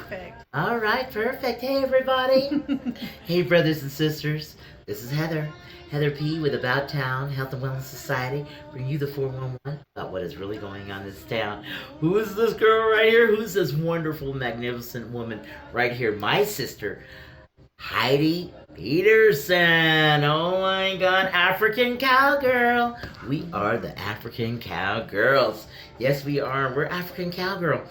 Perfect. All right, perfect. Hey, everybody. Hey, brothers and sisters. This is Heather. Heather P. with About Town Health and Wellness Society. Bring you the 411 about what is really going on in this town. Who is this girl right here? Who's this wonderful, magnificent woman right here? My sister, Heidi Peterson. Oh my God, African Cowgirl. We are the African Cowgirls. Yes, we are. We're African Cowgirl.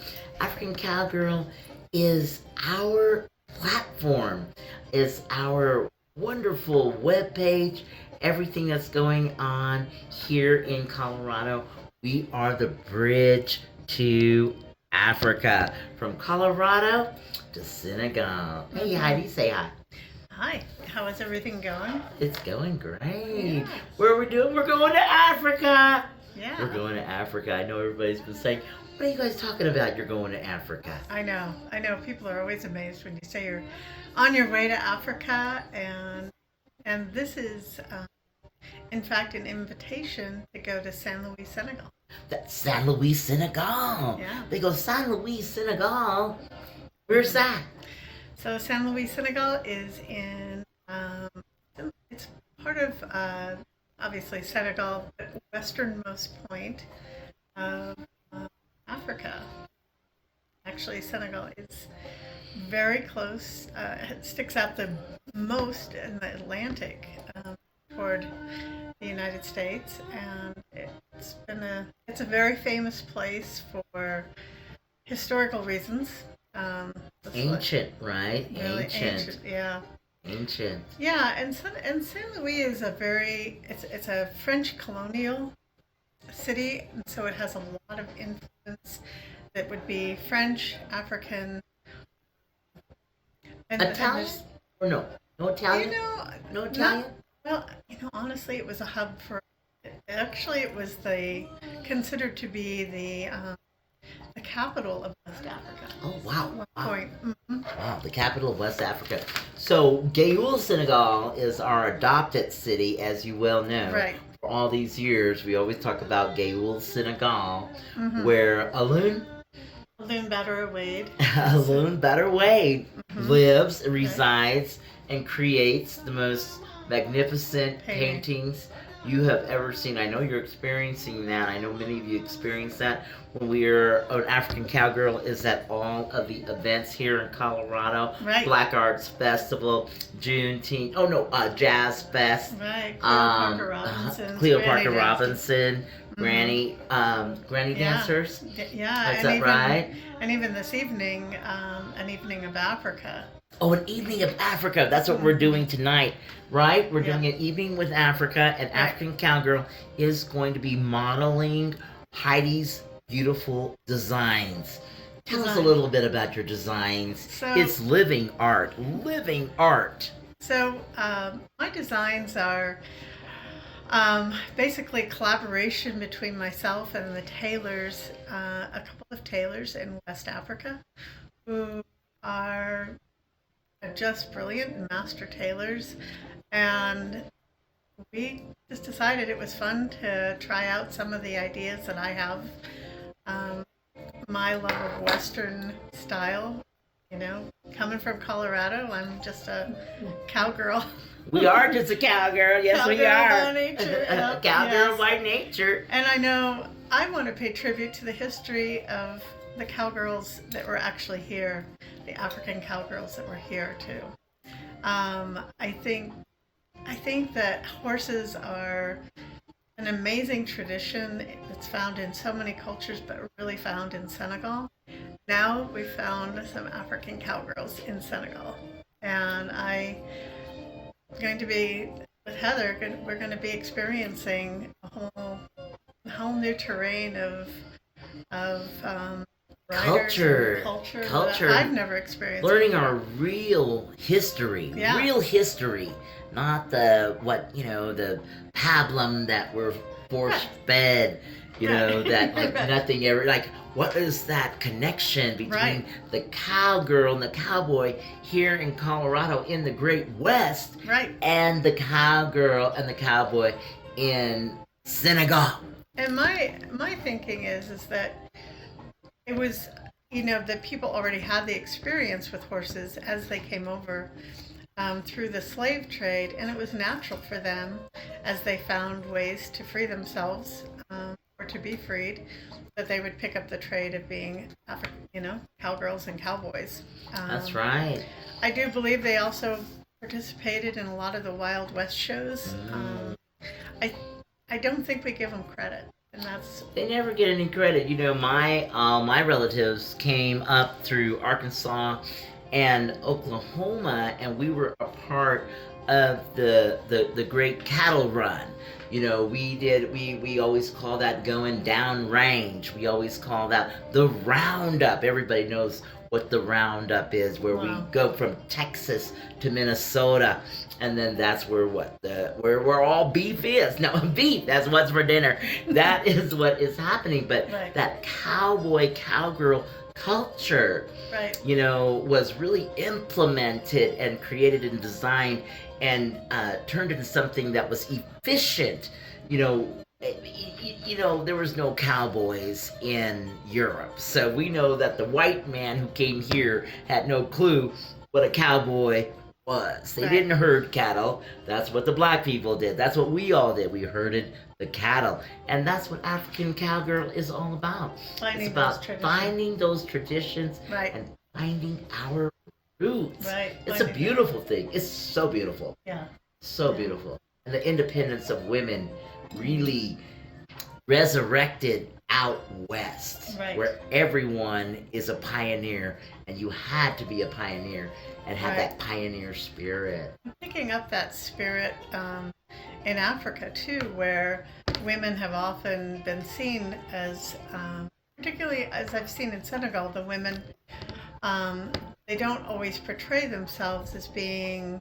African Cowgirl is our platform, is our wonderful webpage, everything that's going on here in Colorado. We are the bridge to Africa, from Colorado to Senegal. Hey Heidi, say hi. Hi. How is everything going? It's going great. Yeah. What are we doing? We're going to Africa. Yeah. We're going to Africa. I know everybody's been saying, what are you guys talking about? You're going to Africa. I know. People are always amazed when you say you're on your way to Africa, and this is, in fact, an invitation to go to Saint Louis, Senegal. That's Saint Louis, Senegal. Yeah. They go, Saint Louis, Senegal. Where's that? So Saint Louis, Senegal is in, it's part of, obviously, Senegal, the westernmost point of Africa. Actually, Senegal is very close. It sticks out the most in the Atlantic toward the United States, and it's a very famous place for historical reasons. Ancient, right? Really ancient, yeah. Ancient. Yeah, and Saint Louis is it's a French colonial city, and so it has a lot of influence that would be French, African, and Italian? Or no? No Italian? No Italian? Honestly, it was a hub for. Actually, it was considered to be the capital of West Africa. Oh wow! At one Wow. point. Mm-hmm. Wow, the capital of West Africa. So, Gayoul, Senegal is our adopted city, as you well know. Right. For all these years, we always talk about Gayoul, Senegal, Mm-hmm. where Alun Badara Wade. Alun Badar Wade Mhm. lives, resides, and creates the most magnificent paintings you have ever seen. I know you're experiencing that. I know many of you experienced that when we were an African Cowgirl is at all of the events here in Colorado. Right. Black Arts Festival, Juneteenth. Oh no, Jazz Fest. Right. Cleo Parker Robinson. Cleo Parker Robinson. Mhm. Granny Yeah. dancers. Yeah. Is that right? And even this evening, an evening of Africa. Oh, an evening of Africa. That's what we're doing tonight, right? We're Yeah. doing an evening with Africa, and African Cowgirl is going to be modeling Heidi's beautiful designs. Tell us a little bit about your designs. So- It's living art. Living art. So my designs are basically collaboration between myself and the tailors, a couple of tailors in West Africa, who are just brilliant master tailors, and we just decided it was fun to try out some of the ideas that I have. My love of Western style, coming from Colorado, I'm just a cowgirl. We are just a cowgirl. Yes, we Cowgirl are. by nature. Yep, Cowgirl yes. by nature. And I know I want to pay tribute to the history of the cowgirls that were actually here, the African cowgirls that were here too. I think that horses are an amazing tradition that's found in so many cultures, but really found in Senegal. Now we've found some African cowgirls in Senegal, and I'm going to be with Heather. We're going to be experiencing a whole new terrain of riders and culture that I've never experienced. Learning before. our real history. Yeah. Real history. Not the pablum that we're force fed, that like nothing ever, like what is that connection between the cowgirl and the cowboy here in Colorado in the Great West, and the cowgirl and the cowboy in Senegal? And my thinking is that it was the people already had the experience with horses as they came over through the slave trade, and it was natural for them as they found ways to free themselves or to be freed, that they would pick up the trade of being, cowgirls and cowboys. That's right. I do believe they also participated in a lot of the Wild West shows. I I don't think we give them credit, and that's They never get any credit. My relatives came up through Arkansas and Oklahoma, and we were a part of the great cattle run. We always call that going down range. We always call that the roundup. Everybody knows what the roundup is, where we go from Texas to Minnesota, and then that's where all beef is. No, beef, that's what's for dinner. That is what is happening. But that cowgirl culture, was really implemented and created and designed and turned into something that was efficient. There was no cowboys in Europe, so we know that the white man who came here had no clue what a cowboy was. They didn't herd cattle. That's what the black people did. That's what we all did. We herded the cattle, and that's what African Cowgirl is all about. It's about finding those traditions and finding our roots. It's a beautiful thing. It's so beautiful. So beautiful. And the independence of women really resurrected out west, where everyone is a pioneer, and you had to be a pioneer and have that pioneer spirit. Picking up that spirit in Africa too, where women have often been seen as, particularly as I've seen in Senegal, the women, they don't always portray themselves as being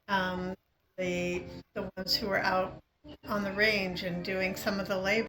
the ones who are out on the range and doing some of the labor.